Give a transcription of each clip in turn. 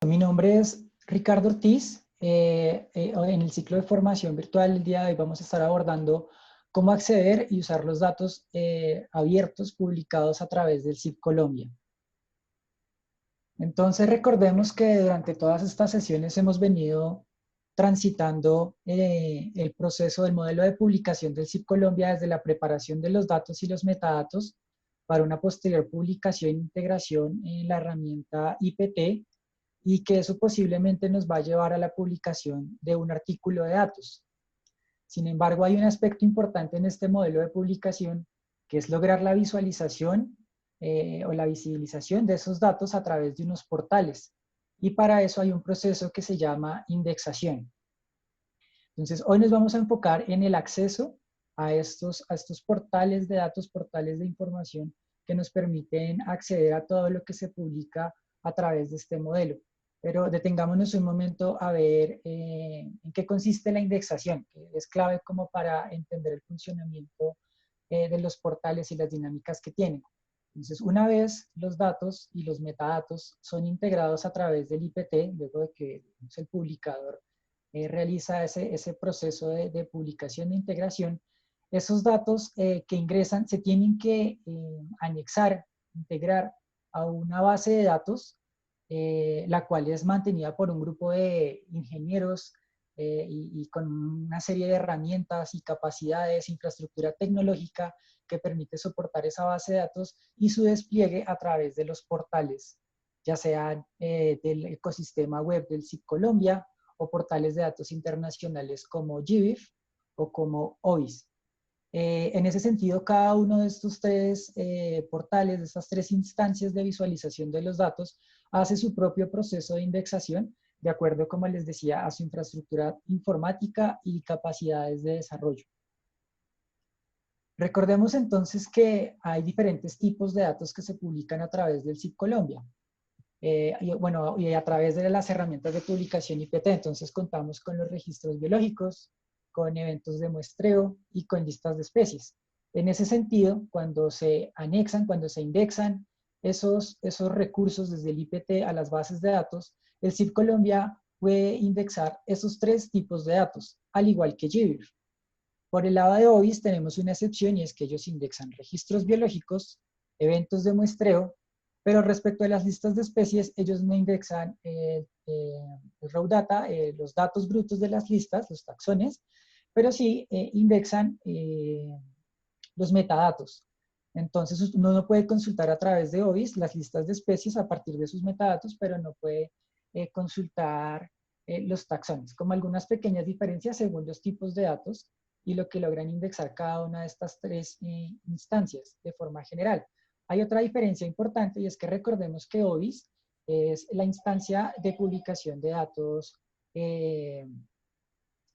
Mi nombre es Ricardo Ortiz. En el ciclo de formación virtual el día de hoy vamos a estar abordando cómo acceder y usar los datos abiertos publicados a través del CIP Colombia. Entonces recordemos que durante todas estas sesiones hemos venido transitando el proceso del modelo de publicación del CIP Colombia desde la preparación de los datos y los metadatos para una posterior publicación e integración en la herramienta IPT, y que eso posiblemente nos va a llevar a la publicación de un artículo de datos. Sin embargo, hay un aspecto importante en este modelo de publicación, que es lograr la visualización o la visibilización de esos datos a través de unos portales. Y para eso hay un proceso que se llama indexación. Entonces, hoy nos vamos a enfocar en el acceso a estos portales de datos, portales de información que nos permiten acceder a todo lo que se publica a través de este modelo. Pero detengámonos un momento a ver en qué consiste la indexación, que es clave como para entender el funcionamiento de los portales y las dinámicas que tienen. Entonces, una vez los datos y los metadatos son integrados a través del IPT, luego de que el publicador realiza ese proceso de publicación e integración, esos datos que ingresan se tienen que anexar, integrar a una base de datos, la cual es mantenida por un grupo de ingenieros y con una serie de herramientas y capacidades, infraestructura tecnológica que permite soportar esa base de datos y su despliegue a través de los portales, ya sean del ecosistema web del CIP Colombia o portales de datos internacionales como GBIF o como OIS. En ese sentido, cada uno de estos tres portales, de estas tres instancias de visualización de los datos, hace su propio proceso de indexación, de acuerdo, como les decía, a su infraestructura informática y capacidades de desarrollo. Recordemos entonces que hay diferentes tipos de datos que se publican a través del CIP Colombia. Y a través de las herramientas de publicación IPT, entonces contamos con los registros biológicos, con eventos de muestreo y con listas de especies. En ese sentido, cuando se anexan, cuando se indexan esos recursos desde el IPT a las bases de datos, el CIP Colombia puede indexar esos tres tipos de datos, al igual que GBIF. Por el lado de OIS tenemos una excepción, y es que ellos indexan registros biológicos, eventos de muestreo, pero respecto a las listas de especies, ellos no indexan raw data, los datos brutos de las listas, los taxones, pero sí indexan los metadatos. Entonces uno no puede consultar a través de OIS las listas de especies a partir de sus metadatos, pero no puede consultar los taxones, como algunas pequeñas diferencias según los tipos de datos y lo que logran indexar cada una de estas tres instancias de forma general. Hay otra diferencia importante, y es que recordemos que OIS es la instancia de publicación de datos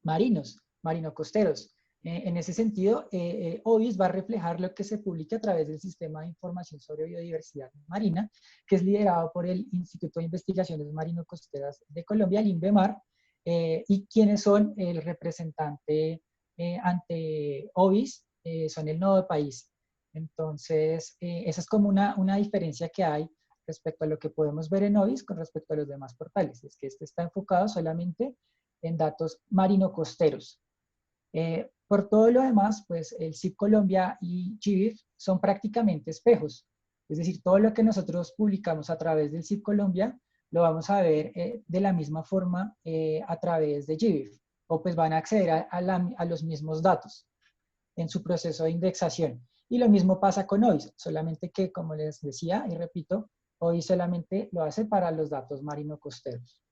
marino-costeros. En ese sentido, OIS va a reflejar lo que se publica a través del Sistema de Información sobre Biodiversidad Marina, que es liderado por el Instituto de Investigaciones Marino-Costeras de Colombia, el INVEMAR, y quienes son el representante ante OIS, son el nodo de país. Entonces, esa es como una diferencia que hay respecto a lo que podemos ver en OIS con respecto a los demás portales. Es que este está enfocado solamente en datos marino-costeros. Por todo lo demás, pues el CIP Colombia y GBIF son prácticamente espejos. Es decir, todo lo que nosotros publicamos a través del CIP Colombia lo vamos a ver de la misma forma a través de GBIF, o pues van a acceder a los mismos datos en su proceso de indexación. Y lo mismo pasa con OIS, solamente que, como les decía y repito, OIS solamente lo hace para los datos marino-costeros.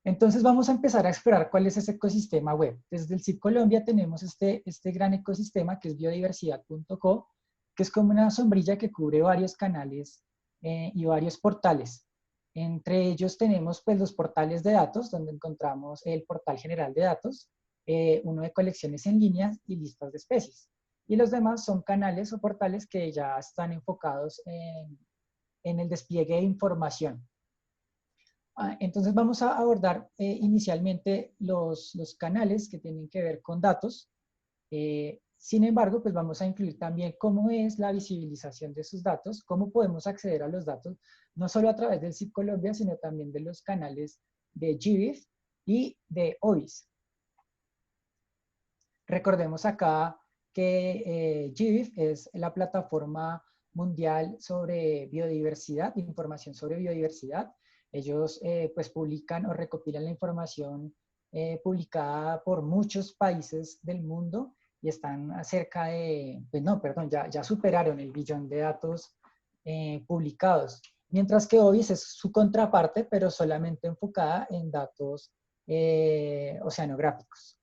Entonces vamos a empezar a explorar cuál es ese ecosistema web. Desde el CIP Colombia tenemos este gran ecosistema que es biodiversidad.co, que es como una sombrilla que cubre varios canales y varios portales. Entre ellos tenemos pues los portales de datos, donde encontramos el portal general de datos, uno de colecciones en línea y listas de especies. Y los demás son canales o portales que ya están enfocados en el despliegue de información. Entonces vamos a abordar inicialmente los canales que tienen que ver con datos. Sin embargo, pues vamos a incluir también cómo es la visibilización de esos datos, cómo podemos acceder a los datos, no solo a través del CIP Colombia, sino también de los canales de GBIF y de OIS. Recordemos acá que GBIF es la plataforma mundial sobre biodiversidad, información sobre biodiversidad. Ellos pues publican o recopilan la información publicada por muchos países del mundo y están cerca de, pues no, perdón, ya superaron el billón de datos publicados. Mientras que OIS es su contraparte, pero solamente enfocada en datos oceanográficos.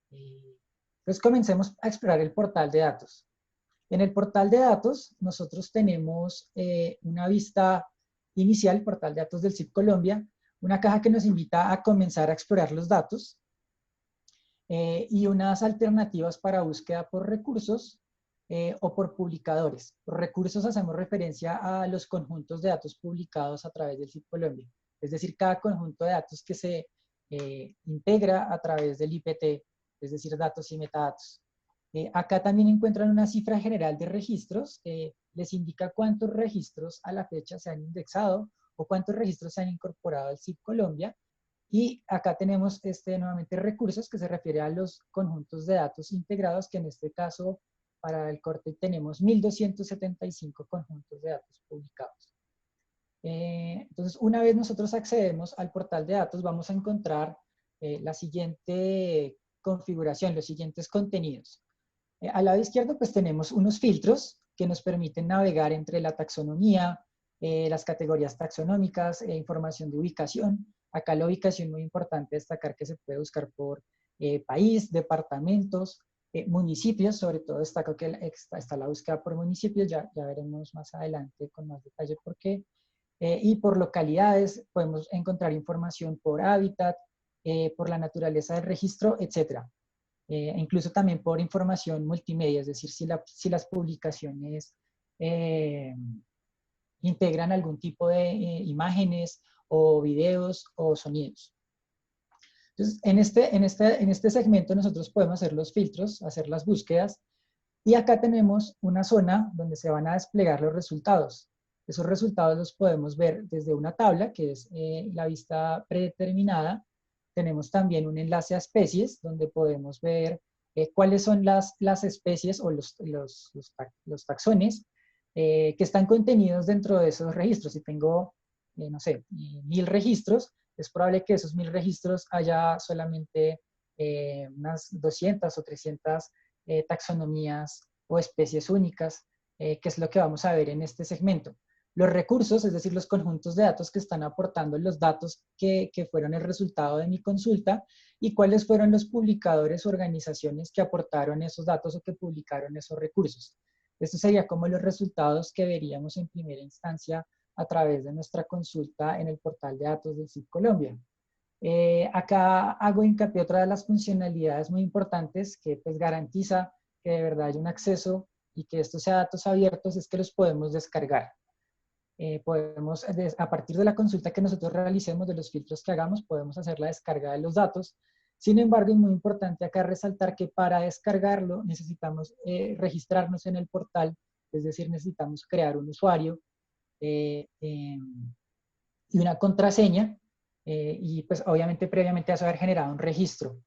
Entonces comencemos a explorar el portal de datos. En el portal de datos nosotros tenemos una vista inicial, portal de datos del CIP Colombia, una caja que nos invita a comenzar a explorar los datos y unas alternativas para búsqueda por recursos o por publicadores. Por recursos hacemos referencia a los conjuntos de datos publicados a través del CIP Colombia, es decir, cada conjunto de datos que se integra a través del IPT, es decir, datos y metadatos. Acá también encuentran una cifra general de registros, les indica cuántos registros a la fecha se han indexado o cuántos registros se han incorporado al CIP Colombia. Y acá tenemos nuevamente recursos que se refiere a los conjuntos de datos integrados, que en este caso para el corte tenemos 1275 conjuntos de datos publicados. Entonces, una vez nosotros accedemos al portal de datos, vamos a encontrar la siguiente configuración, los siguientes contenidos. Al lado izquierdo, pues tenemos unos filtros que nos permiten navegar entre la taxonomía, las categorías taxonómicas, información de ubicación. Acá la ubicación, muy importante destacar que se puede buscar por país, departamentos, municipios, sobre todo destaco que está la búsqueda por municipios, ya veremos más adelante con más detalle por qué. Y por localidades, podemos encontrar información por hábitat, por la naturaleza del registro, etc. Incluso también por información multimedia, es decir, si las publicaciones integran algún tipo de imágenes o videos o sonidos. Entonces, en este segmento nosotros podemos hacer los filtros, hacer las búsquedas, y acá tenemos una zona donde se van a desplegar los resultados. Esos resultados los podemos ver desde una tabla, que es la vista predeterminada. Tenemos también un enlace a especies, donde podemos ver cuáles son las especies o los taxones que están contenidos dentro de esos registros. Si tengo, no sé, 1000 registros, es probable que esos 1000 registros haya solamente unas 200 o 300 taxonomías o especies únicas, que es lo que vamos a ver en este segmento. Los recursos, es decir, los conjuntos de datos que están aportando los datos que fueron el resultado de mi consulta, y cuáles fueron los publicadores o organizaciones que aportaron esos datos o que publicaron esos recursos. Esto sería como los resultados que veríamos en primera instancia a través de nuestra consulta en el portal de datos del CIP Colombia. Acá hago hincapié otra de las funcionalidades muy importantes que pues garantiza que de verdad hay un acceso y que estos sean datos abiertos, es que los podemos descargar. Podemos, a partir de la consulta que nosotros realicemos, de los filtros que hagamos, podemos hacer la descarga de los datos. Sin embargo, es muy importante acá resaltar que para descargarlo necesitamos registrarnos en el portal, es decir, necesitamos crear un usuario y una contraseña, y pues obviamente previamente a eso haber generado un registro.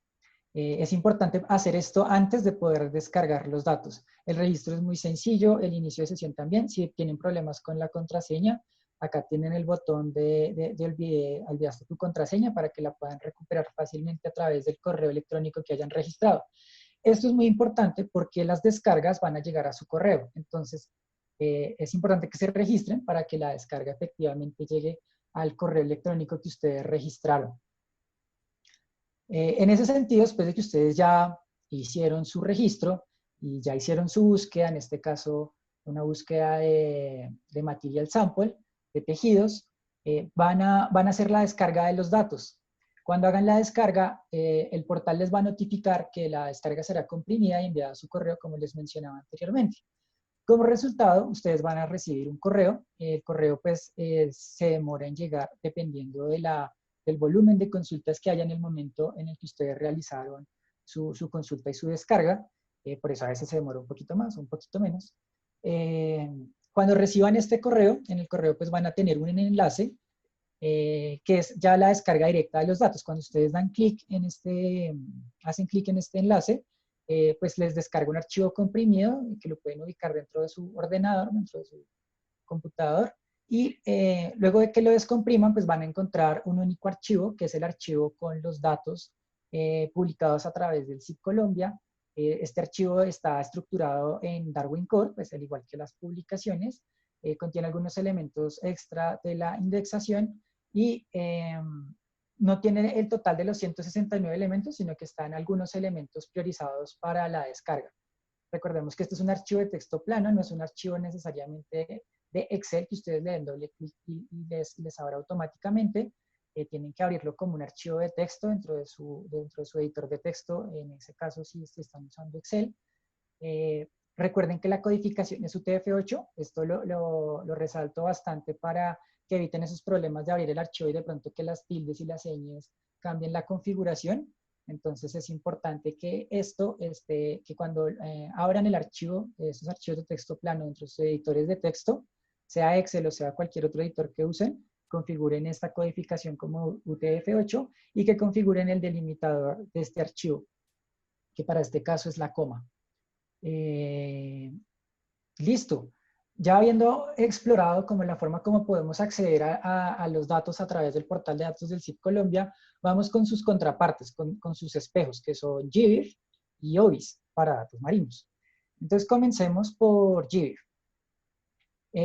Es importante hacer esto antes de poder descargar los datos. El registro es muy sencillo, el inicio de sesión también. Si tienen problemas con la contraseña, acá tienen el botón de olvidaste tu contraseña para que la puedan recuperar fácilmente a través del correo electrónico que hayan registrado. Esto es muy importante porque las descargas van a llegar a su correo. Entonces, es importante que se registren para que la descarga efectivamente llegue al correo electrónico que ustedes registraron. En ese sentido, después de que ustedes ya hicieron su registro y ya hicieron su búsqueda, en este caso una búsqueda de material sample, de tejidos, van a hacer la descarga de los datos. Cuando hagan la descarga, el portal les va a notificar que la descarga será comprimida y enviada a su correo, como les mencionaba anteriormente. Como resultado, ustedes van a recibir un correo. El correo pues se demora en llegar dependiendo del volumen de consultas que haya en el momento en el que ustedes realizaron su consulta y su descarga. por eso a veces se demora un poquito más, un poquito menos. Cuando reciban este correo, en el correo pues van a tener un enlace que es ya la descarga directa de los datos. Cuando ustedes dan clic en hacen clic en este enlace, pues les descarga un archivo comprimido que lo pueden ubicar dentro de su ordenador, dentro de su computador, y luego de que lo descompriman, pues van a encontrar un único archivo, que es el archivo con los datos publicados a través del CIP Colombia. Este archivo está estructurado en Darwin Core, pues al igual que las publicaciones, contiene algunos elementos extra de la indexación y no tiene el total de los 169 elementos, sino que están algunos elementos priorizados para la descarga. Recordemos que este es un archivo de texto plano, no es un archivo necesariamente de Excel que ustedes le den doble clic y les abra automáticamente. Tienen que abrirlo como un archivo de texto dentro de su editor de texto, en ese caso si están usando Excel. Recuerden que la codificación es UTF-8, esto lo resalto bastante para que eviten esos problemas de abrir el archivo y de pronto que las tildes y las señas cambien la configuración. Entonces es importante que que cuando abran el archivo, esos archivos de texto plano dentro de sus editores de texto, sea Excel o sea cualquier otro editor que usen, configuren esta codificación como UTF-8 y que configuren el delimitador de este archivo, que para este caso es la coma. Listo. Ya habiendo explorado como la forma como podemos acceder a los datos a través del portal de datos del CIP Colombia, vamos con sus contrapartes, con sus espejos, que son GBIF y OBIS para datos marinos. Entonces comencemos por GBIF.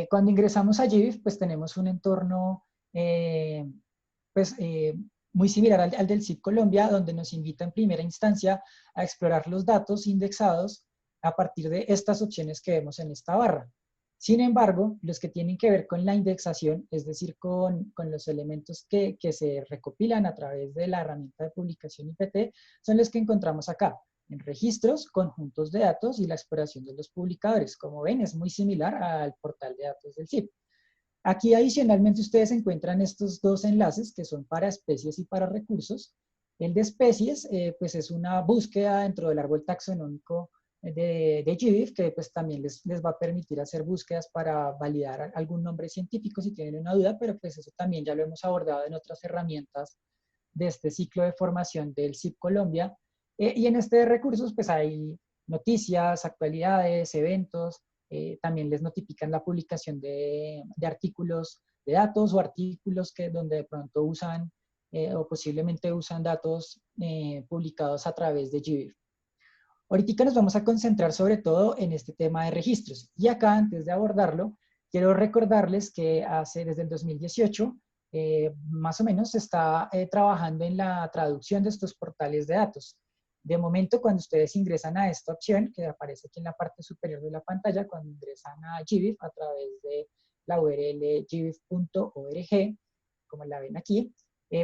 Cuando ingresamos a GBIF, pues tenemos un entorno pues, muy similar al del CIP Colombia, donde nos invita en primera instancia a explorar los datos indexados a partir de estas opciones que vemos en esta barra. Sin embargo, los que tienen que ver con la indexación, es decir, con los elementos que se recopilan a través de la herramienta de publicación IPT, son los que encontramos acá, en registros, conjuntos de datos y la exploración de los publicadores. Como ven, es muy similar al portal de datos del CIP. Aquí adicionalmente ustedes encuentran estos dos enlaces que son para especies y para recursos. El de especies, pues es una búsqueda dentro del árbol taxonómico de GBIF, que pues también les va a permitir hacer búsquedas para validar algún nombre científico si tienen una duda, pero pues eso también ya lo hemos abordado en otras herramientas de este ciclo de formación del CIP Colombia. Y en este de recursos pues hay noticias, actualidades, eventos, también les notifican la publicación de artículos de datos o artículos donde de pronto usan o posiblemente usan datos publicados a través de GBIF. Ahorita nos vamos a concentrar sobre todo en este tema de registros. Y acá, antes de abordarlo, quiero recordarles que desde el 2018, más o menos, se está trabajando en la traducción de estos portales de datos. De momento, cuando ustedes ingresan a esta opción, que aparece aquí en la parte superior de la pantalla, cuando ingresan a GBIF a través de la URL gbif.org, como la ven aquí,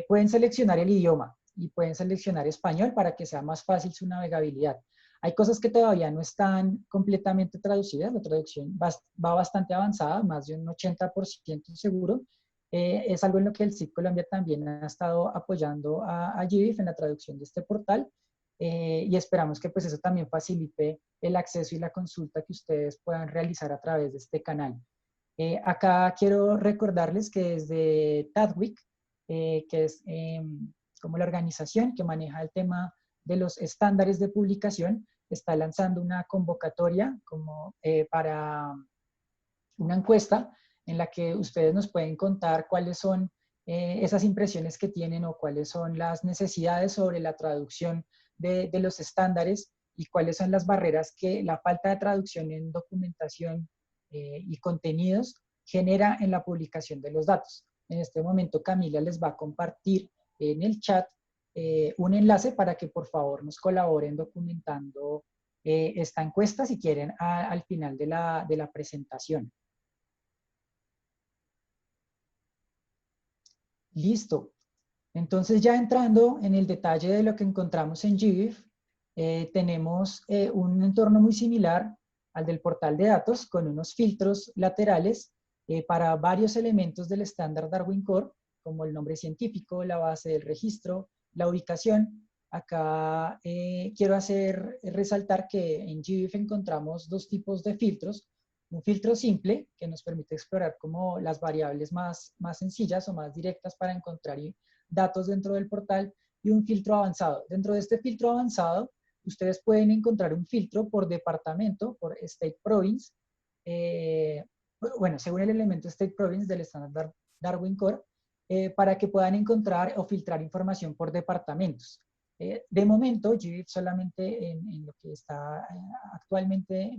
pueden seleccionar el idioma y pueden seleccionar español para que sea más fácil su navegabilidad. Hay cosas que todavía no están completamente traducidas, la traducción va bastante avanzada, más de un 80% seguro. Es algo en lo que el CIP Colombia también ha estado apoyando a GBIF en la traducción de este portal y esperamos que pues eso también facilite el acceso y la consulta que ustedes puedan realizar a través de este canal. Acá quiero recordarles que desde TADWIC, que es como la organización que maneja el tema de los estándares de publicación, está lanzando una convocatoria para una encuesta en la que ustedes nos pueden contar cuáles son esas impresiones que tienen o cuáles son las necesidades sobre la traducción de los estándares y cuáles son las barreras que la falta de traducción en documentación y contenidos genera en la publicación de los datos. En este momento Camila les va a compartir en el chat un enlace para que por favor nos colaboren documentando esta encuesta si quieren al final de la presentación. Listo. Entonces ya entrando en el detalle de lo que encontramos en GBIF, tenemos un entorno muy similar al del portal de datos con unos filtros laterales para varios elementos del estándar Darwin Core, como el nombre científico, la base del registro, la ubicación, acá quiero resaltar que en GBIF encontramos dos tipos de filtros. Un filtro simple, que nos permite explorar como las variables más sencillas o más directas para encontrar datos dentro del portal, y un filtro avanzado. Dentro de este filtro avanzado, ustedes pueden encontrar un filtro por departamento, por State Province, bueno, según el elemento State Province del estándar Darwin Core, para que puedan encontrar o filtrar información por departamentos. De momento, GBIF solamente en lo que está actualmente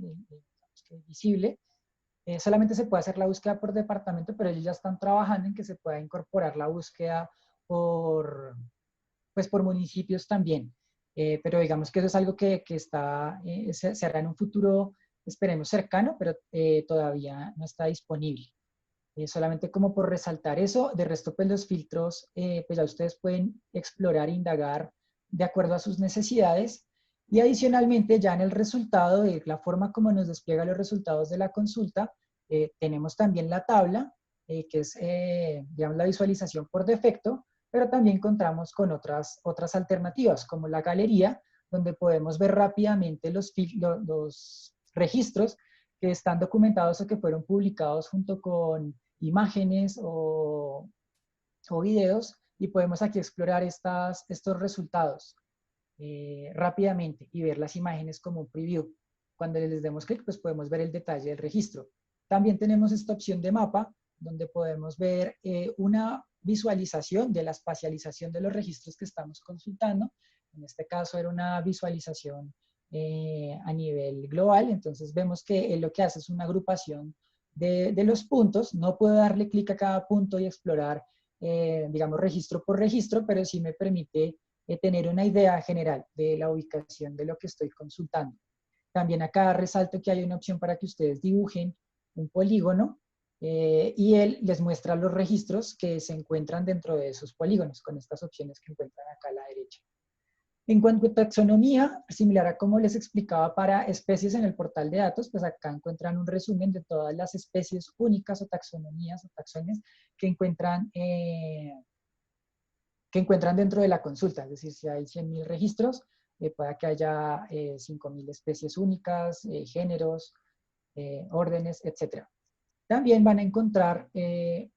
visible, solamente se puede hacer la búsqueda por departamento, pero ellos ya están trabajando en que se pueda incorporar la búsqueda pues por municipios también. Pero digamos que eso es algo que se hará en un futuro, esperemos, cercano, pero todavía no está disponible. Solamente como por resaltar eso. De resto, pues los filtros, pues ya ustedes pueden explorar e indagar de acuerdo a sus necesidades. Y adicionalmente, ya en el resultado, de la forma como nos despliega los resultados de la consulta, tenemos también la tabla, que es, digamos, la visualización por defecto, pero también encontramos con otras alternativas, como la galería, donde podemos ver rápidamente los registros que están documentados o que fueron publicados junto con imágenes o videos, y podemos aquí explorar estos resultados rápidamente y ver las imágenes como un preview. Cuando les demos clic, pues podemos ver el detalle del registro. También tenemos esta opción de mapa, donde podemos ver una visualización de la espacialización de los registros que estamos consultando. En este caso era una visualización a nivel global, entonces vemos que lo que hace es una agrupación de los puntos. No puedo darle clic a cada punto y explorar, digamos, registro por registro, pero sí me permite tener una idea general de la ubicación de lo que estoy consultando. También acá resalto que hay una opción para que ustedes dibujen un polígono y él les muestra los registros que se encuentran dentro de esos polígonos, con estas opciones que encuentran acá a la derecha. En cuanto a taxonomía, similar a como les explicaba para especies en el portal de datos, pues acá encuentran un resumen de todas las especies únicas o taxonomías o taxones que encuentran dentro de la consulta. Es decir, si hay 100.000 registros, puede que haya 5.000 especies únicas, géneros, órdenes, etc. También van a encontrar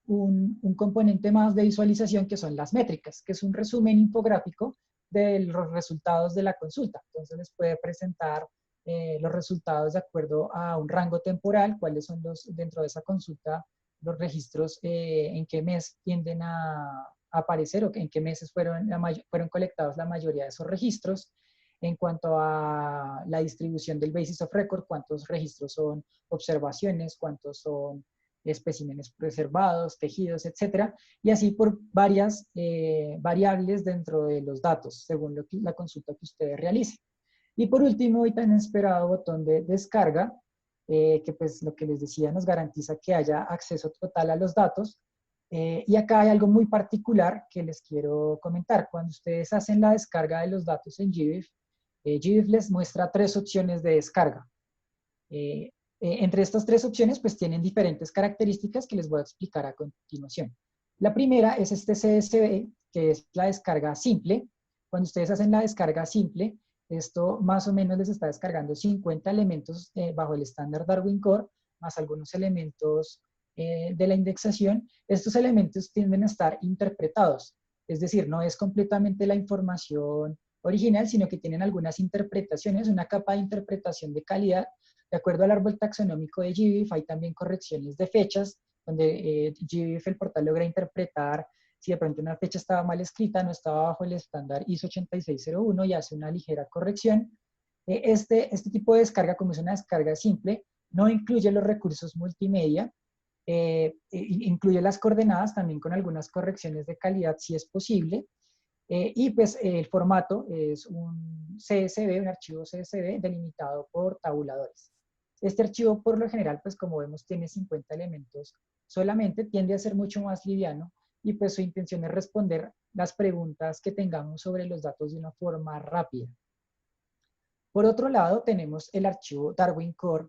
un componente más de visualización, que son las métricas, que es un resumen infográfico de los resultados de la consulta. Entonces les puede presentar los resultados de acuerdo a un rango temporal, cuáles son dentro de esa consulta los registros, en qué mes tienden a aparecer o en qué meses fueron colectados la mayoría de esos registros. En cuanto a la distribución del basis of record, cuántos registros son observaciones, cuántos son especímenes preservados, tejidos, etcétera, y así por varias variables dentro de los datos, según la consulta que ustedes realicen. Y por último, el tan esperado botón de descarga, que pues lo que les decía nos garantiza que haya acceso total a los datos. Y acá hay algo muy particular que les quiero comentar. Cuando ustedes hacen la descarga de los datos en GBIF, GBIF les muestra 3 opciones de descarga. Entre estas 3 opciones, pues tienen diferentes características que les voy a explicar a continuación. La primera es este CSV, que es la descarga simple. Cuando ustedes hacen la descarga simple, esto más o menos les está descargando 50 elementos bajo el estándar Darwin Core, más algunos elementos de la indexación. Estos elementos tienden a estar interpretados, es decir, no es completamente la información original, sino que tienen algunas interpretaciones, una capa de interpretación de calidad. De acuerdo al árbol taxonómico de GBIF, hay también correcciones de fechas, donde GBIF, el portal, logra interpretar si de pronto una fecha estaba mal escrita, no estaba bajo el estándar ISO 8601, y hace una ligera corrección. Este tipo de descarga, como es una descarga simple, no incluye los recursos multimedia, incluye las coordenadas también con algunas correcciones de calidad si es posible, y pues el formato es un CSV, un archivo CSV delimitado por tabuladores. Este archivo, por lo general, pues como vemos, tiene 50 elementos solamente, tiende a ser mucho más liviano, y pues su intención es responder las preguntas que tengamos sobre los datos de una forma rápida. Por otro lado, tenemos el archivo Darwin Core,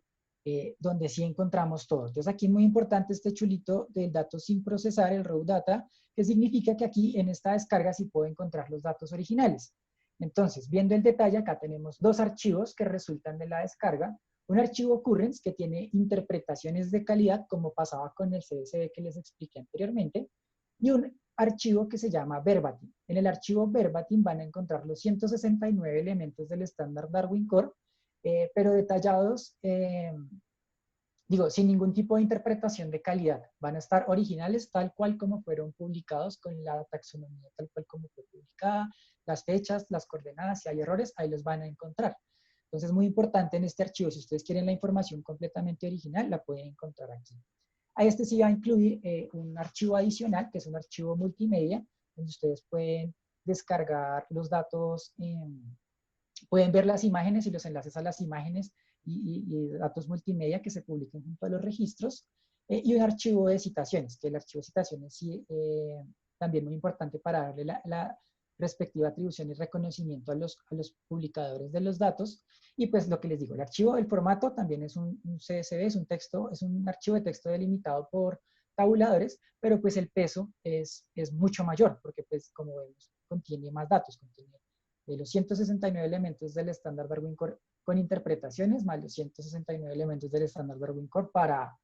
donde sí encontramos todo. Entonces aquí es muy importante este chulito del dato sin procesar, el raw data, que significa que aquí en esta descarga sí puedo encontrar los datos originales. Entonces, viendo el detalle, acá tenemos dos archivos que resultan de la descarga. Un archivo occurrence que tiene interpretaciones de calidad, como pasaba con el CSV que les expliqué anteriormente, y un archivo que se llama verbatim. En el archivo verbatim van a encontrar los 169 elementos del estándar Darwin Core, pero detallados, digo, sin ningún tipo de interpretación de calidad. Van a estar originales tal cual como fueron publicados, con la taxonomía tal cual como fue publicada, las fechas, las coordenadas, si hay errores, ahí los van a encontrar. Entonces, muy importante en este archivo, si ustedes quieren la información completamente original, la pueden encontrar aquí. A este sí va a incluir un archivo adicional, que es un archivo multimedia, donde ustedes pueden descargar los datos, pueden ver las imágenes y los enlaces a las imágenes y datos multimedia que se publiquen junto a los registros, y un archivo de citaciones, que el archivo de citaciones sí, también muy importante para darle la respectiva atribución y reconocimiento a los publicadores de los datos. Y pues lo que les digo, el archivo, el formato también es un CSV, es un texto, es un archivo de texto delimitado por tabuladores, pero pues el peso es mucho mayor, porque pues como vemos, contiene más datos, contiene los 169 elementos del estándar Darwin Core con interpretaciones, más los 169 elementos del estándar Darwin Core para,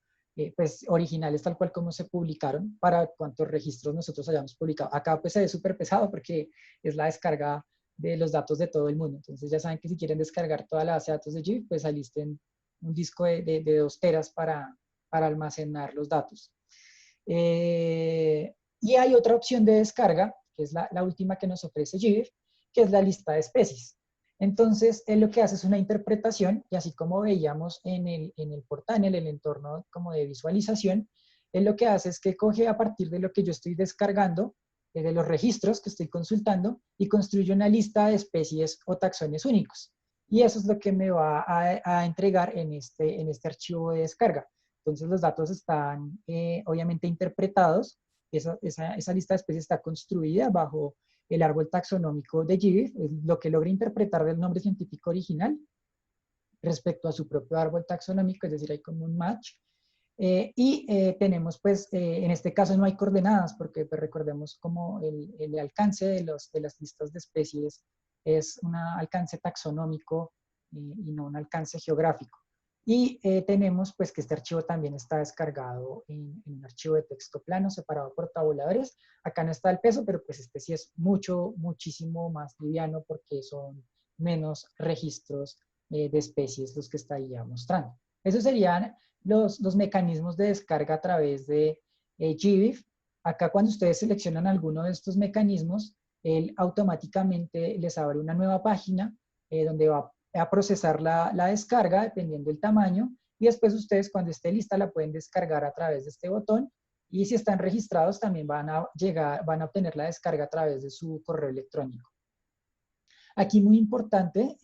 pues, originales tal cual como se publicaron, para cuántos registros nosotros hayamos publicado. Acá pues se ve súper pesado porque es la descarga de los datos de todo el mundo. Entonces ya saben que si quieren descargar toda la base de datos de GIF, pues alisten un disco de 2 teras para almacenar los datos. Y hay otra opción de descarga, que es la última que nos ofrece GIF, que es la lista de especies. Entonces, él lo que hace es una interpretación, y así como veíamos en el portal, en el entorno como de visualización, él lo que hace es que coge a partir de lo que yo estoy descargando, de los registros que estoy consultando, y construye una lista de especies o taxones únicos. Y eso es lo que me va a entregar en este archivo de descarga. Entonces, los datos están obviamente interpretados. Esa lista de especies está construida bajo el árbol taxonómico de GIF, lo que logra interpretar del nombre científico original respecto a su propio árbol taxonómico, es decir, hay como un match. Tenemos, pues, en este caso no hay coordenadas, porque pues, recordemos como el alcance de las listas de especies es un alcance taxonómico y no un alcance geográfico. Y tenemos pues que este archivo también está descargado en un archivo de texto plano separado por tabuladores. Acá no está el peso, pero pues este sí es muchísimo más liviano porque son menos registros de especies los que estaría mostrando. Esos serían los mecanismos de descarga a través de GBIF. Acá cuando ustedes seleccionan alguno de estos mecanismos, él automáticamente les abre una nueva página donde va a procesar la descarga dependiendo del tamaño, y después ustedes cuando esté lista la pueden descargar a través de este botón, y si están registrados también van a obtener la descarga a través de su correo electrónico. Aquí muy importante,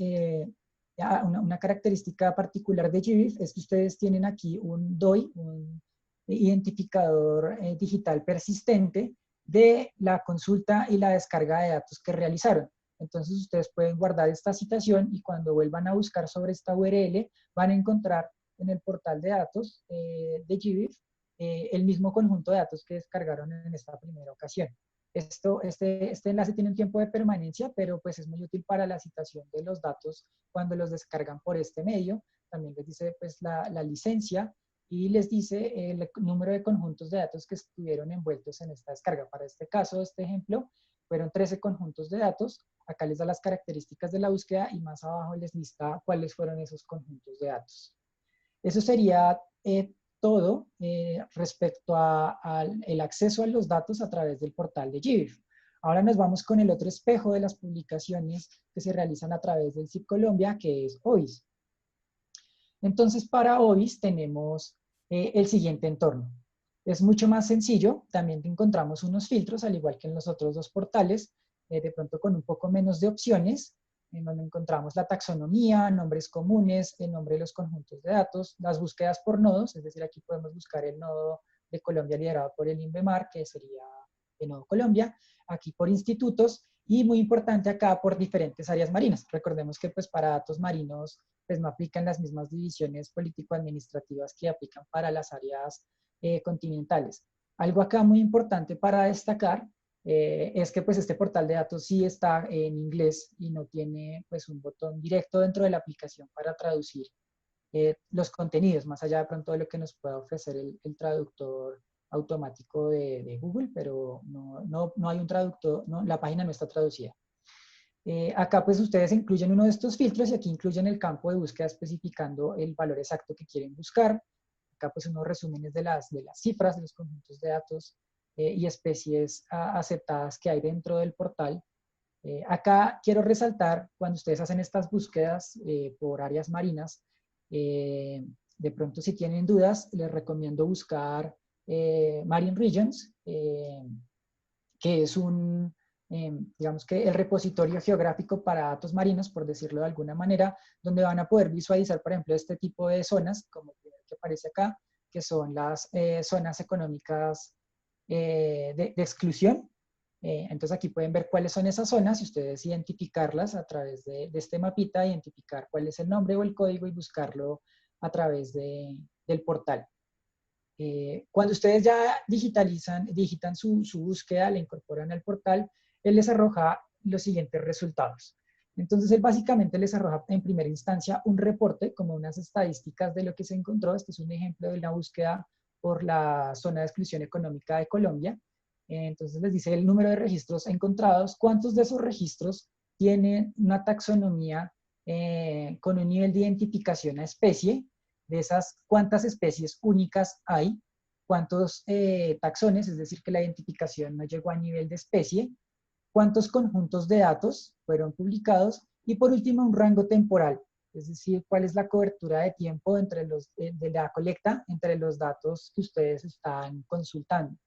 una característica particular de GBIF es que ustedes tienen aquí un DOI, un identificador digital persistente de la consulta y la descarga de datos que realizaron. Entonces ustedes pueden guardar esta citación y cuando vuelvan a buscar sobre esta URL van a encontrar en el portal de datos de GBIF el mismo conjunto de datos que descargaron en esta primera ocasión. Este enlace tiene un tiempo de permanencia, pero pues es muy útil para la citación de los datos cuando los descargan por este medio. También les dice pues la licencia y les dice el número de conjuntos de datos que estuvieron envueltos en esta descarga. Para este caso, este ejemplo, fueron 13 conjuntos de datos. Acá les da las características de la búsqueda y más abajo les lista cuáles fueron esos conjuntos de datos. Eso sería todo respecto al acceso a los datos a través del portal de GBIF. Ahora nos vamos con el otro espejo de las publicaciones que se realizan a través del CIP Colombia, que es OBIS. Entonces, para OBIS tenemos el siguiente entorno. Es mucho más sencillo, también encontramos unos filtros, al igual que en los otros dos portales, de pronto con un poco menos de opciones, en donde encontramos la taxonomía, nombres comunes, el nombre de los conjuntos de datos, las búsquedas por nodos, es decir, aquí podemos buscar el nodo de Colombia liderado por el INVEMAR, que sería el nodo Colombia, aquí por institutos, y muy importante acá por diferentes áreas marinas. Recordemos que pues para datos marinos pues no aplican las mismas divisiones político-administrativas que aplican para las áreas continentales. Algo acá muy importante para destacar es que pues este portal de datos sí está en inglés y no tiene pues un botón directo dentro de la aplicación para traducir los contenidos, más allá de pronto de lo que nos pueda ofrecer el traductor automático de Google, pero no hay un traductor, no, la página no está traducida. Acá pues ustedes incluyen uno de estos filtros y aquí incluyen el campo de búsqueda especificando el valor exacto que quieren buscar. Acá pues unos resúmenes de las cifras, de los conjuntos de datos y especies aceptadas que hay dentro del portal. Acá quiero resaltar, cuando ustedes hacen estas búsquedas por áreas marinas, de pronto si tienen dudas, les recomiendo buscar Marine Regions, que es digamos que el repositorio geográfico para datos marinos, por decirlo de alguna manera, donde van a poder visualizar, por ejemplo, este tipo de zonas, como el que aparece acá, que son las zonas económicas de exclusión. Entonces aquí pueden ver cuáles son esas zonas y ustedes identificarlas a través de este mapita, identificar cuál es el nombre o el código y buscarlo a través del portal. Cuando ustedes ya digitan su búsqueda, la incorporan al portal, él les arroja los siguientes resultados. Entonces, él básicamente les arroja en primera instancia un reporte, como unas estadísticas de lo que se encontró. Este es un ejemplo de una búsqueda por la zona de exclusión económica de Colombia. Entonces, les dice el número de registros encontrados, cuántos de esos registros tienen una taxonomía con un nivel de identificación a especie, de esas cuántas especies únicas hay, cuántos taxones, es decir, que la identificación no llegó a nivel de especie, cuántos conjuntos de datos fueron publicados y por último un rango temporal, es decir, cuál es la cobertura de tiempo de la colecta entre los datos que ustedes están consultando.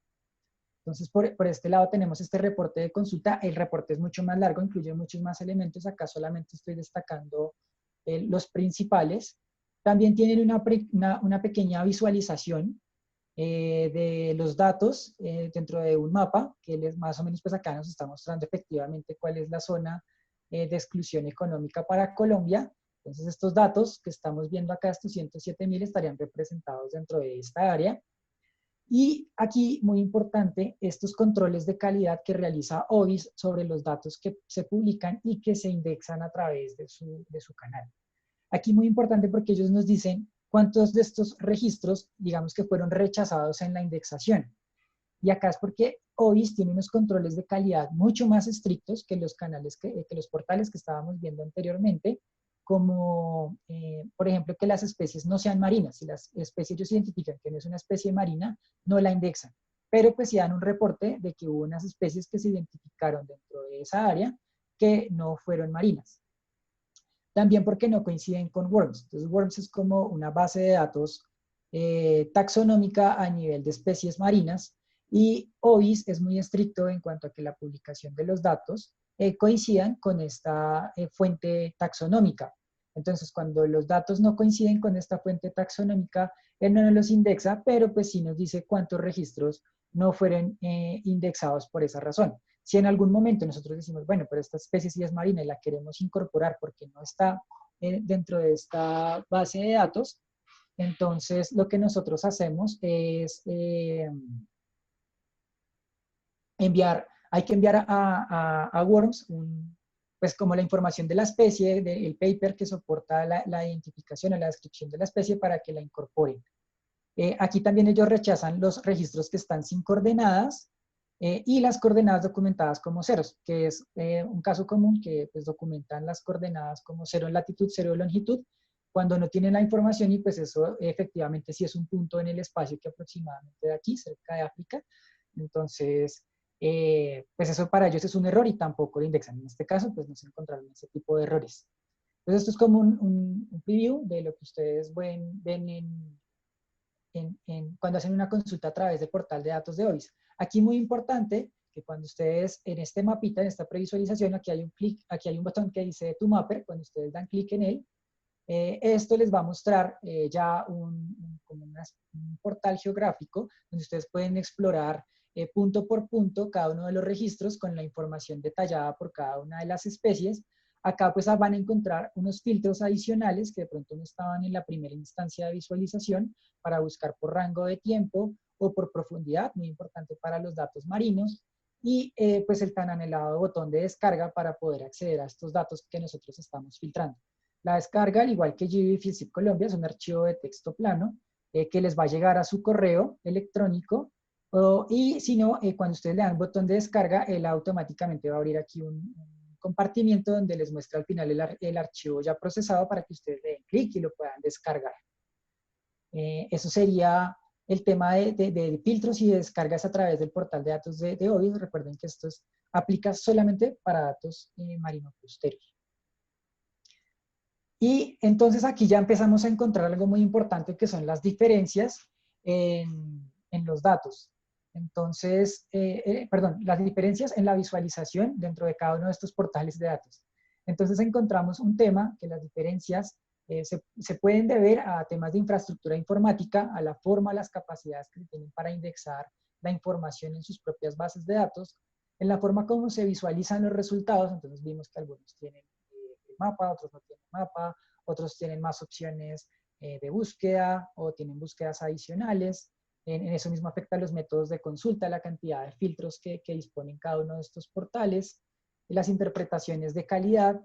Entonces, por este lado tenemos este reporte de consulta. El reporte es mucho más largo, incluye muchos más elementos. Acá solamente estoy destacando los principales. También tienen una pequeña visualización de los datos dentro de un mapa, que más o menos pues acá nos está mostrando efectivamente cuál es la zona de exclusión económica para Colombia. Entonces estos datos que estamos viendo acá, estos 107.000, estarían representados dentro de esta área. Y aquí, muy importante, estos controles de calidad que realiza OBIS sobre los datos que se publican y que se indexan a través de su canal. Aquí muy importante porque ellos nos dicen cuántos de estos registros, digamos que fueron rechazados en la indexación. Y acá es porque OBIS tiene unos controles de calidad mucho más estrictos que los los portales que estábamos viendo anteriormente, como por ejemplo que las especies no sean marinas. Si las especies ellos identifican que no es una especie marina, no la indexan. Pero pues sí dan un reporte de que hubo unas especies que se identificaron dentro de esa área que no fueron marinas. También porque no coinciden con WORMS. Entonces WORMS es como una base de datos taxonómica a nivel de especies marinas y OBIS es muy estricto en cuanto a que la publicación de los datos coincidan con esta fuente taxonómica. Entonces, cuando los datos no coinciden con esta fuente taxonómica, él no nos los indexa, pero pues sí nos dice cuántos registros no fueron indexados por esa razón. Si en algún momento nosotros decimos, bueno, pero esta especie sí es marina y la queremos incorporar porque no está dentro de esta base de datos, entonces lo que nosotros hacemos es hay que enviar a Worms pues como la información de la especie, del paper que soporta la identificación o la descripción de la especie para que la incorporen. Aquí también ellos rechazan los registros que están sin coordenadas y las coordenadas documentadas como ceros, que es un caso común que pues, documentan las coordenadas como 0 en latitud, 0 en longitud, cuando no tienen la información y pues eso efectivamente sí es un punto en el espacio que aproximadamente de aquí, cerca de África. Entonces, pues eso para ellos es un error y tampoco lo indexan. En este caso, pues no se encontraron ese tipo de errores. Entonces, esto es como un preview de lo que ustedes ven cuando hacen una consulta a través del portal de datos de OBIS. Aquí muy importante que cuando ustedes en este mapita, en esta previsualización, aquí hay un clic, aquí hay un botón que dice Tu Mapper, cuando ustedes dan clic en él, esto les va a mostrar ya como un portal geográfico donde ustedes pueden explorar punto por punto cada uno de los registros con la información detallada por cada una de las especies. Acá pues van a encontrar unos filtros adicionales que de pronto no estaban en la primera instancia de visualización para buscar por rango de tiempo o por profundidad, muy importante para los datos marinos. y pues el tan anhelado botón de descarga para poder acceder a estos datos que nosotros estamos filtrando. La descarga, al igual que GBIF y ZIP Colombia, es un archivo de texto plano que les va a llegar a su correo electrónico y si no, cuando ustedes le dan el botón de descarga, él automáticamente va a abrir aquí un compartimiento donde les muestra al final el archivo ya procesado para que ustedes le den clic y lo puedan descargar. Eso sería el tema de filtros y de descargas a través del portal de datos de OBIS. Recuerden que esto aplica solamente para datos marino-costeros. Y entonces aquí ya empezamos a encontrar algo muy importante que son las diferencias en los datos. Entonces, perdón, las diferencias en la visualización dentro de cada uno de estos portales de datos. Entonces encontramos un tema que las diferencias se pueden deber a temas de infraestructura informática, a la forma, a las capacidades que tienen para indexar la información en sus propias bases de datos, en la forma como se visualizan los resultados. Entonces vimos que algunos tienen mapa, otros no tienen mapa, otros tienen más opciones de búsqueda o tienen búsquedas adicionales. En eso mismo afecta a los métodos de consulta, la cantidad de filtros que disponen cada uno de estos portales, las interpretaciones de calidad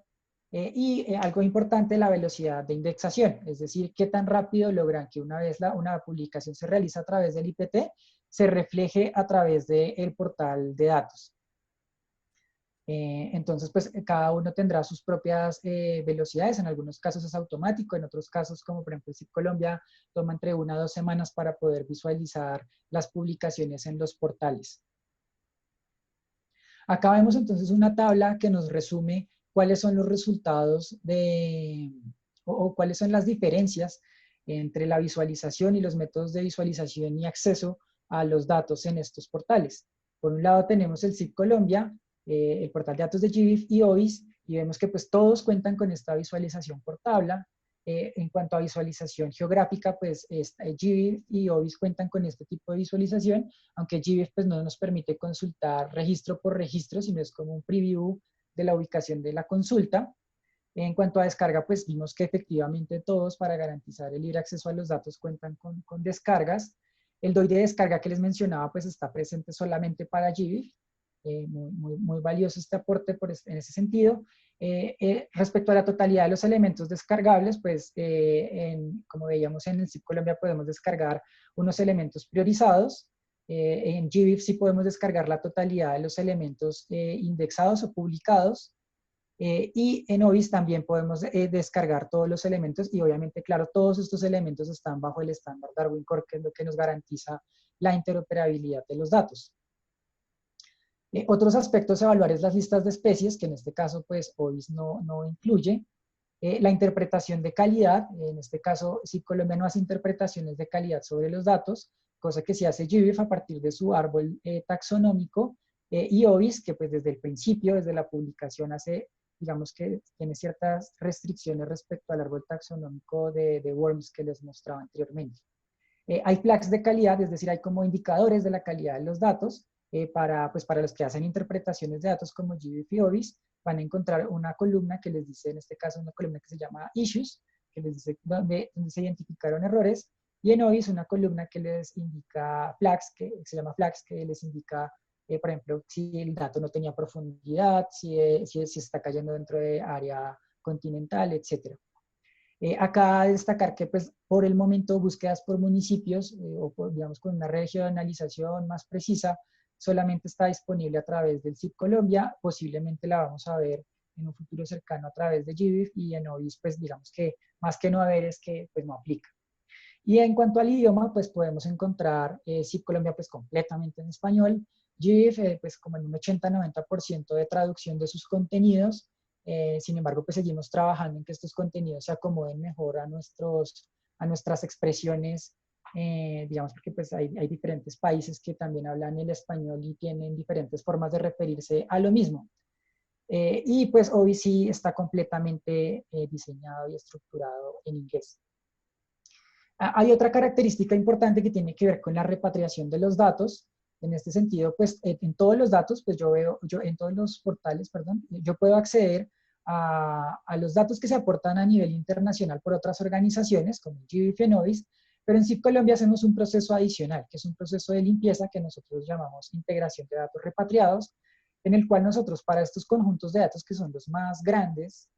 y algo importante, la velocidad de indexación, es decir, qué tan rápido logran que una vez una publicación se realiza a través del IPT, se refleje a través del portal de datos. Entonces, pues cada uno tendrá sus propias velocidades, en algunos casos es automático, en otros casos, como por ejemplo el CIP Colombia, toma entre 1 a 2 semanas para poder visualizar las publicaciones en los portales. Acá vemos entonces una tabla que nos resume cuáles son los resultados o cuáles son las diferencias entre la visualización y los métodos de visualización y acceso a los datos en estos portales. Por un lado tenemos el CIP Colombia, el portal de datos de GBIF y OBIS, y vemos que pues todos cuentan con esta visualización por tabla. En cuanto a visualización geográfica, pues GBIF y OBIS cuentan con este tipo de visualización, aunque GBIF pues no nos permite consultar registro por registro, sino es como un preview de la ubicación de la consulta. En cuanto a descarga, pues vimos que efectivamente todos, para garantizar el libre acceso a los datos, cuentan con descargas. El DOI de descarga que les mencionaba, pues está presente solamente para GBIF. Muy valioso este aporte en ese sentido. Respecto a la totalidad de los elementos descargables, pues como veíamos en el CIP Colombia podemos descargar unos elementos priorizados. En GBIF sí podemos descargar la totalidad de los elementos indexados o publicados. Y en OBIS también podemos descargar todos los elementos y obviamente, claro, todos estos elementos están bajo el estándar Darwin Core, que es lo que nos garantiza la interoperabilidad de los datos. Otros aspectos a evaluar es las listas de especies, que en este caso pues OBIS no incluye. La interpretación de calidad, en este caso CIP Colombia no hace interpretaciones de calidad sobre los datos, cosa que se hace GBIF a partir de su árbol taxonómico, y OBIS, que pues desde el principio, desde la publicación digamos que tiene ciertas restricciones respecto al árbol taxonómico de Worms que les mostraba anteriormente. Hay flags de calidad, es decir, hay como indicadores de la calidad de los datos, para los que hacen interpretaciones de datos como GBIF y OBIS, van a encontrar una columna que les dice, en este caso una columna que se llama Issues, que les dice dónde se identificaron errores, y en OBIS una columna que les indica flags, que se llama flags, que les indica, por ejemplo, si el dato no tenía profundidad, si está cayendo dentro de área continental, etc. Acá destacar que pues por el momento búsquedas por municipios digamos con una regionalización más precisa solamente está disponible a través del CIP Colombia, posiblemente la vamos a ver en un futuro cercano a través de GBIF y en OBIS pues digamos que más que no haber es que pues no aplica. Y en cuanto al idioma pues podemos encontrar CIP Colombia pues completamente en español, GBIF pues como en un 80-90% de traducción de sus contenidos. Sin embargo, pues seguimos trabajando en que estos contenidos se acomoden mejor a nuestras expresiones, digamos, porque pues hay diferentes países que también hablan el español y tienen diferentes formas de referirse a lo mismo. Y pues OBIS está completamente diseñado y estructurado en inglés. Hay otra característica importante que tiene que ver con la repatriación de los datos. En este sentido, pues en todos los datos, pues en todos los portales, perdón, yo puedo acceder a los datos que se aportan a nivel internacional por otras organizaciones, como GBIF y OBIS, Pero en SIP Colombia hacemos un proceso adicional, que es un proceso de limpieza que nosotros llamamos integración de datos repatriados, en el cual nosotros para estos conjuntos de datos que son los más grandes,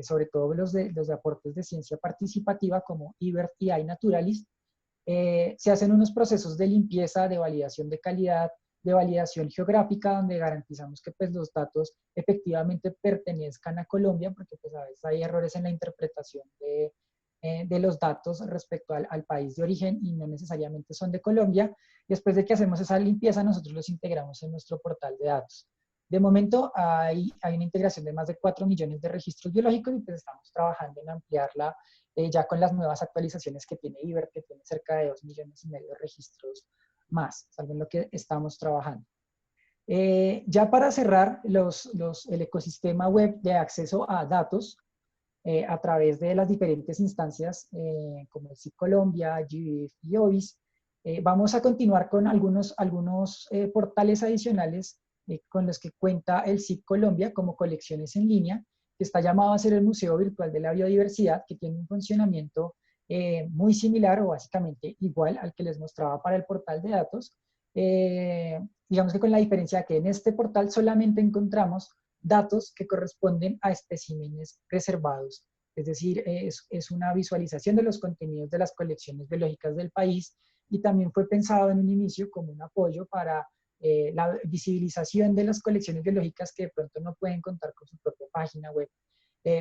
sobre todo los de aportes de ciencia participativa como IBERT y iNaturalist, se hacen unos procesos de limpieza, de validación de calidad, de validación geográfica, donde garantizamos que pues, los datos efectivamente pertenezcan a Colombia, porque pues, a veces hay errores en la interpretación de los datos respecto al país de origen y no necesariamente son de Colombia. Después de que hacemos esa limpieza, nosotros los integramos en nuestro portal de datos. De momento hay una integración de más de 4 millones de registros biológicos y pues estamos trabajando en ampliarla ya con las nuevas actualizaciones que tiene IBER, que tiene cerca de 2,5 millones de registros más, es algo en lo que estamos trabajando. Ya para cerrar, el ecosistema web de acceso a datos a través de las diferentes instancias como el SIP Colombia, GBIF y OBIS, vamos a continuar con algunos portales adicionales con los que cuenta el SIP Colombia como colecciones en línea, que está llamado a ser el Museo Virtual de la Biodiversidad, que tiene un funcionamiento muy similar o básicamente igual al que les mostraba para el portal de datos. Digamos que con la diferencia de que en este portal solamente encontramos datos que corresponden a especímenes preservados. Es decir, es una visualización de los contenidos de las colecciones biológicas del país y también fue pensado en un inicio como un apoyo para la visibilización de las colecciones biológicas que de pronto no pueden contar con su propia página web.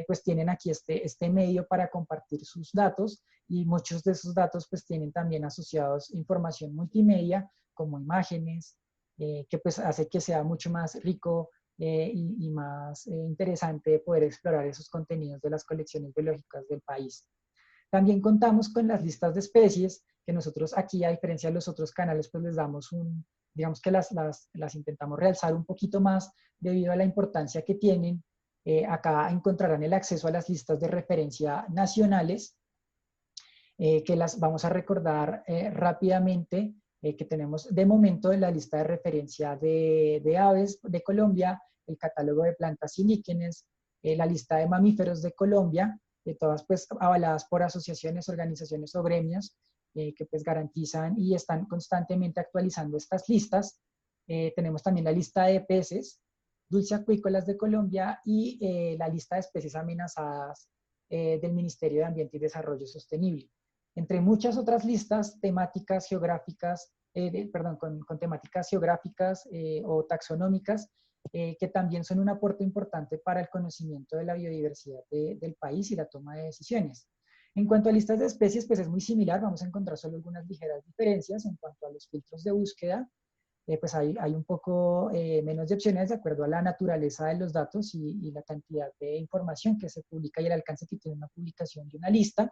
Pues tienen aquí este medio para compartir sus datos y muchos de esos datos pues tienen también asociados información multimedia como imágenes, que pues hace que sea mucho más rico y más interesante poder explorar esos contenidos de las colecciones biológicas del país. También contamos con las listas de especies, que nosotros aquí, a diferencia de los otros canales, pues les damos digamos que las intentamos realzar un poquito más debido a la importancia que tienen. Acá encontrarán el acceso a las listas de referencia nacionales, que las vamos a recordar rápidamente, que tenemos de momento en la lista de referencia de aves de Colombia, el catálogo de plantas y líquenes, la lista de mamíferos de Colombia, todas pues avaladas por asociaciones, organizaciones o gremios, que pues garantizan y están constantemente actualizando estas listas. Tenemos también la lista de peces dulceacuícolas de Colombia y la lista de especies amenazadas del Ministerio de Ambiente y Desarrollo Sostenible. Entre muchas otras listas temáticas geográficas, perdón, con temáticas geográficas o taxonómicas, que también son un aporte importante para el conocimiento de la biodiversidad del país y la toma de decisiones. En cuanto a listas de especies, pues es muy similar, vamos a encontrar solo algunas ligeras diferencias en cuanto a los filtros de búsqueda, pues hay un poco menos de opciones de acuerdo a la naturaleza de los datos y la cantidad de información que se publica y el alcance que tiene una publicación de una lista.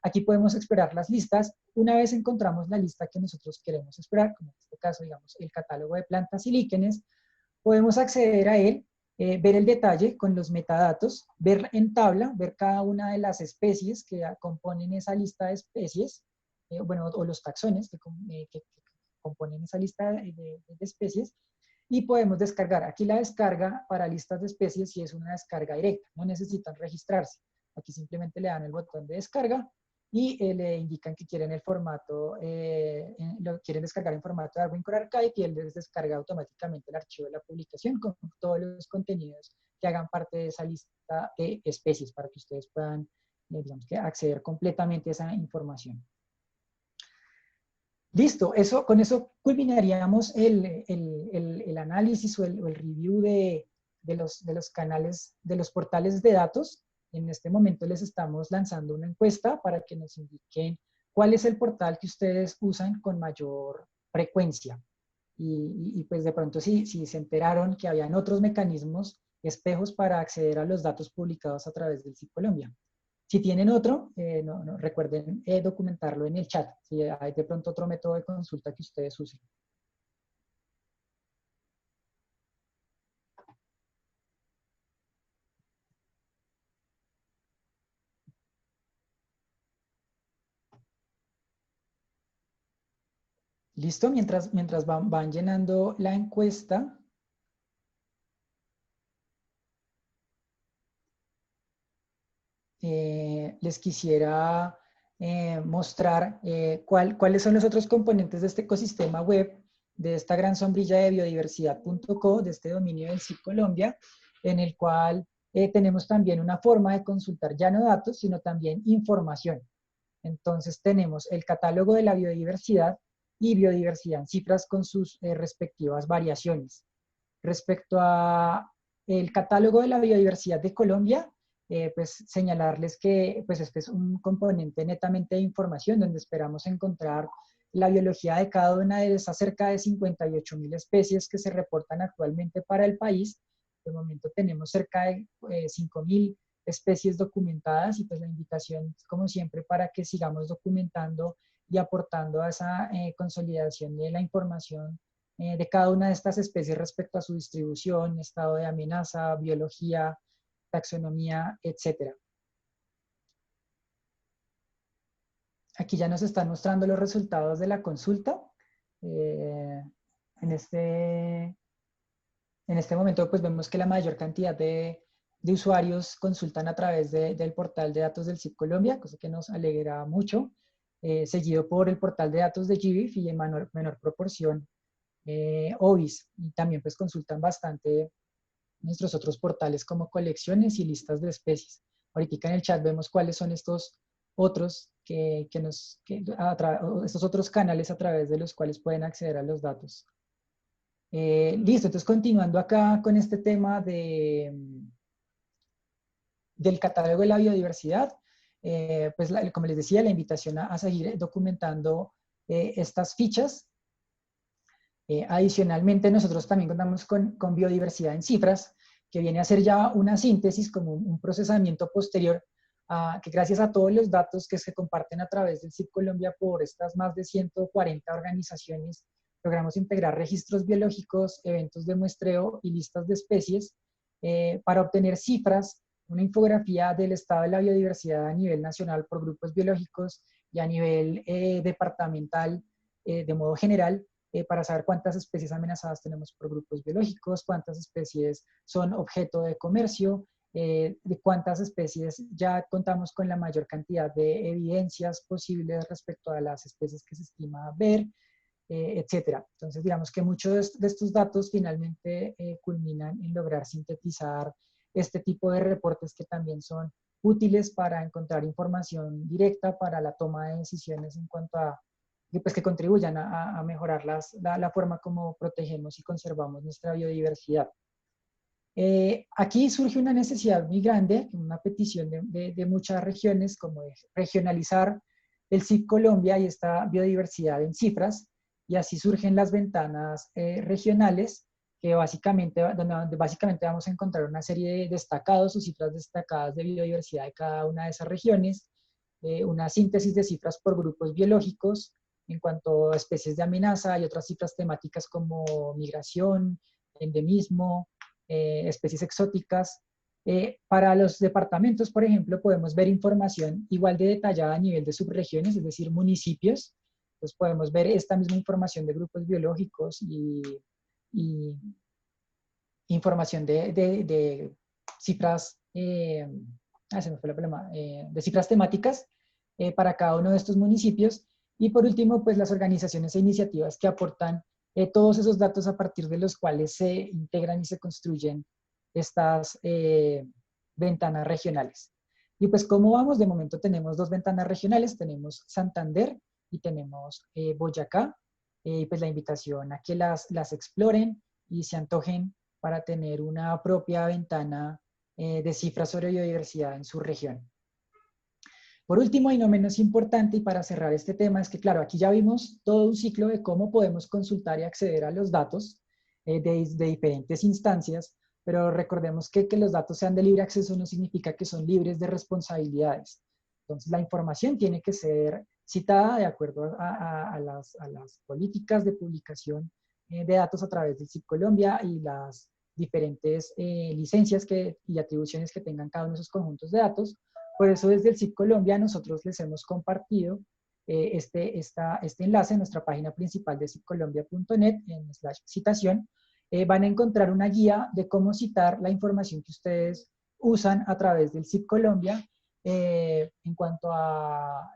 Aquí podemos explorar las listas. Una vez encontramos la lista que nosotros queremos explorar, como en este caso, digamos, el catálogo de plantas y líquenes, podemos acceder a él, ver el detalle con los metadatos, ver en tabla, ver cada una de las especies que componen esa lista de especies, bueno, o los taxones que componen esa lista de especies, y podemos descargar. Aquí la descarga para listas de especies sí es una descarga directa, no necesitan registrarse. Aquí simplemente le dan el botón de descarga y le indican que quieren el formato, lo quieren descargar en formato de Darwin Core Archive y él les descarga automáticamente el archivo de la publicación con todos los contenidos que hagan parte de esa lista de especies para que ustedes puedan, digamos que acceder completamente a esa información. Listo, con eso culminaríamos el análisis o el review de los canales, de los portales de datos. En este momento les estamos lanzando una encuesta para que nos indiquen cuál es el portal que ustedes usan con mayor frecuencia. Y pues de pronto si se enteraron que habían otros mecanismos, espejos para acceder a los datos publicados a través del SIP Colombia. Si tienen otro, recuerden documentarlo en el chat, si hay de pronto otro método de consulta que ustedes usen. Listo, mientras van llenando la encuesta, les quisiera mostrar cuáles son los otros componentes de este ecosistema web, de esta gran sombrilla de biodiversidad.co, de este dominio del CIP Colombia, en el cual tenemos también una forma de consultar ya no datos, sino también información. Entonces tenemos el catálogo de la biodiversidad y biodiversidad en cifras con sus respectivas variaciones. Respecto a el catálogo de la biodiversidad de Colombia, pues señalarles que pues este es un componente netamente de información donde esperamos encontrar la biología de cada una de esas cerca de 58.000 especies que se reportan actualmente para el país. De momento tenemos cerca de 5.000 especies documentadas y pues la invitación, como siempre, para que sigamos documentando y aportando a esa consolidación de la información de cada una de estas especies respecto a su distribución, estado de amenaza, biología, taxonomía, etc. Aquí ya nos están mostrando los resultados de la consulta. En este momento pues vemos que la mayor cantidad de usuarios consultan a través del portal de datos del CIP Colombia, cosa que nos alegra mucho, seguido por el portal de datos de GBIF y en menor proporción OBIS. Y también pues consultan bastante nuestros otros portales como colecciones y listas de especies. Ahorita en el chat vemos cuáles son estos otros estos otros canales a través de los cuales pueden acceder a los datos. Listo, entonces continuando acá con este tema del catálogo de la biodiversidad, pues como les decía, la invitación a seguir documentando estas fichas. Adicionalmente, nosotros también contamos con biodiversidad en cifras, que viene a ser ya una síntesis, como un procesamiento posterior, que gracias a todos los datos que se comparten a través del CIP Colombia por estas más de 140 organizaciones, logramos integrar registros biológicos, eventos de muestreo y listas de especies para obtener cifras, una infografía del estado de la biodiversidad a nivel nacional por grupos biológicos y a nivel departamental de modo general, para saber cuántas especies amenazadas tenemos por grupos biológicos, cuántas especies son objeto de comercio, de cuántas especies ya contamos con la mayor cantidad de evidencias posibles respecto a las especies que se estima ver, etcétera. Entonces, digamos que muchos de estos datos finalmente culminan en lograr sintetizar este tipo de reportes que también son útiles para encontrar información directa para la toma de decisiones en cuanto a pues, que contribuyan a mejorar la forma como protegemos y conservamos nuestra biodiversidad. Aquí surge una necesidad muy grande, una petición de muchas regiones, como de regionalizar el CIP Colombia y esta biodiversidad en cifras, y así surgen las ventanas regionales, que donde básicamente vamos a encontrar una serie de destacados o cifras destacadas de biodiversidad de cada una de esas regiones, una síntesis de cifras por grupos biológicos en cuanto a especies de amenaza y otras cifras temáticas como migración, endemismo, especies exóticas. Para los departamentos, por ejemplo, podemos ver información igual de detallada a nivel de subregiones, es decir, municipios. Entonces podemos ver esta misma información de grupos biológicos y información de cifras, se me fue la palabra, de cifras temáticas para cada uno de estos municipios. Y por último, pues las organizaciones e iniciativas que aportan todos esos datos a partir de los cuales se integran y se construyen estas ventanas regionales. Y pues, ¿cómo vamos? De momento tenemos dos ventanas regionales, tenemos Santander y tenemos Boyacá. Pues la invitación a que las exploren y se antojen para tener una propia ventana de cifras sobre biodiversidad en su región. Por último, y no menos importante, y para cerrar este tema, es que, claro, aquí ya vimos todo un ciclo de cómo podemos consultar y acceder a los datos de diferentes instancias, pero recordemos que los datos sean de libre acceso no significa que son libres de responsabilidades. Entonces, la información tiene que ser citada de acuerdo a las políticas de publicación de datos a través del CIP Colombia y las diferentes licencias y atribuciones que tengan cada uno de esos conjuntos de datos. Por eso desde el CIP Colombia nosotros les hemos compartido este enlace en nuestra página principal de cipcolombia.net en /citación. Van a encontrar una guía de cómo citar la información que ustedes usan a través del CIP Colombia en cuanto a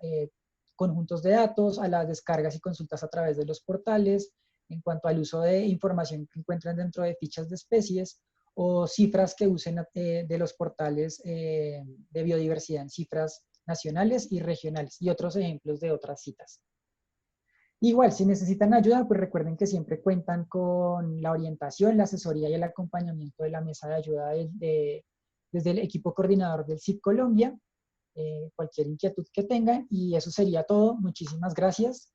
conjuntos de datos, a las descargas y consultas a través de los portales, en cuanto al uso de información que encuentran dentro de fichas de especies, o cifras que usen de los portales de biodiversidad en cifras nacionales y regionales, y otros ejemplos de otras citas. Igual, si necesitan ayuda, pues recuerden que siempre cuentan con la orientación, la asesoría y el acompañamiento de la mesa de ayuda desde el equipo coordinador del CIP Colombia, cualquier inquietud que tengan, y eso sería todo. Muchísimas gracias.